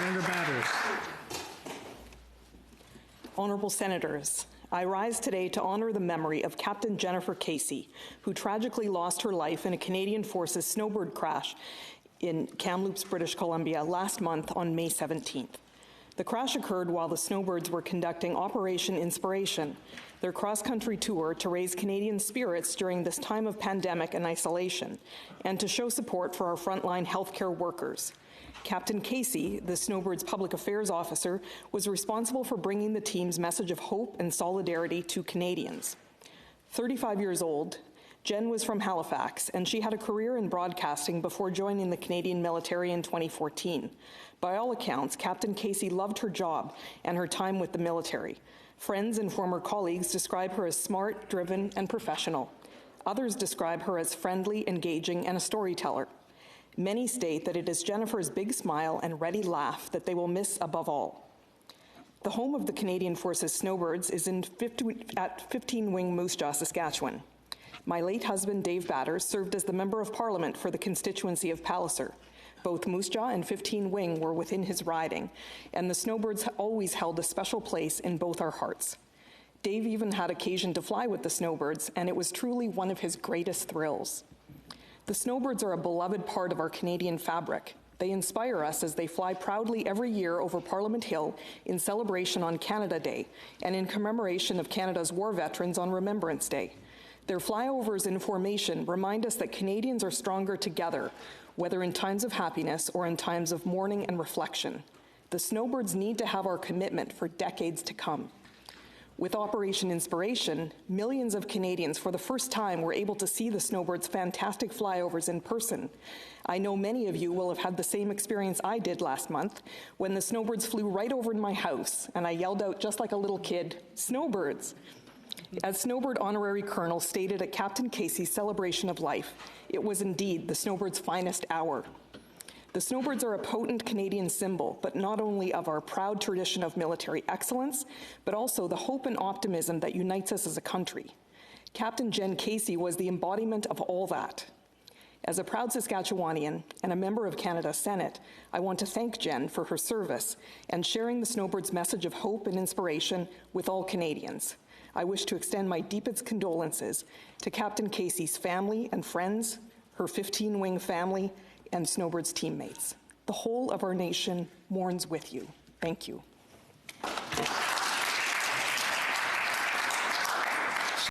Senator Batters. Honourable Senators, I rise today to honour the memory of Captain Jennifer Casey, who tragically lost her life in a Canadian Forces Snowbird crash in Kamloops, British Columbia last month on May 17th. The crash occurred while the Snowbirds were conducting Operation Inspiration, their cross-country tour to raise Canadian spirits during this time of pandemic and isolation, and to show support for our frontline healthcare workers. Captain Casey, the Snowbirds Public Affairs Officer, was responsible for bringing the team's message of hope and solidarity to Canadians. 35 years old, Jenn was from Halifax, and she had a career in broadcasting before joining the Canadian military in 2014. By all accounts, Captain Casey loved her job and her time with the military. Friends and former colleagues describe her as smart, driven, and professional. Others describe her as friendly, engaging, and a storyteller. Many state that it is Jennifer's big smile and ready laugh that they will miss above all. The home of the Canadian Forces Snowbirds is at 15 Wing Moose Jaw, Saskatchewan. My late husband, Dave Batters, served as the Member of Parliament for the constituency of Palliser. Both Moose Jaw and 15 Wing were within his riding, and the Snowbirds always held a special place in both our hearts. Dave even had occasion to fly with the Snowbirds, and it was truly one of his greatest thrills. The Snowbirds are a beloved part of our Canadian fabric. They inspire us as they fly proudly every year over Parliament Hill in celebration on Canada Day and in commemoration of Canada's war veterans on Remembrance Day. Their flyovers in formation remind us that Canadians are stronger together, whether in times of happiness or in times of mourning and reflection. The Snowbirds need to have our commitment for decades to come. With Operation Inspiration, millions of Canadians for the first time were able to see the Snowbirds' fantastic flyovers in person. I know many of you will have had the same experience I did last month when the Snowbirds flew right over my house and I yelled out just like a little kid, "Snowbirds!" As Snowbird Honorary Colonel stated at Captain Casey's celebration of life, it was indeed the Snowbirds' finest hour. The Snowbirds are a potent Canadian symbol, but not only of our proud tradition of military excellence, but also the hope and optimism that unites us as a country. Captain Jenn Casey was the embodiment of all that. As a proud Saskatchewanian and a member of Canada's Senate, I want to thank Jenn for her service and sharing the Snowbirds' message of hope and inspiration with all Canadians. I wish to extend my deepest condolences to Captain Casey's family and friends, her 15 Wing family, and Snowbirds teammates. The whole of our nation mourns with you. Thank you.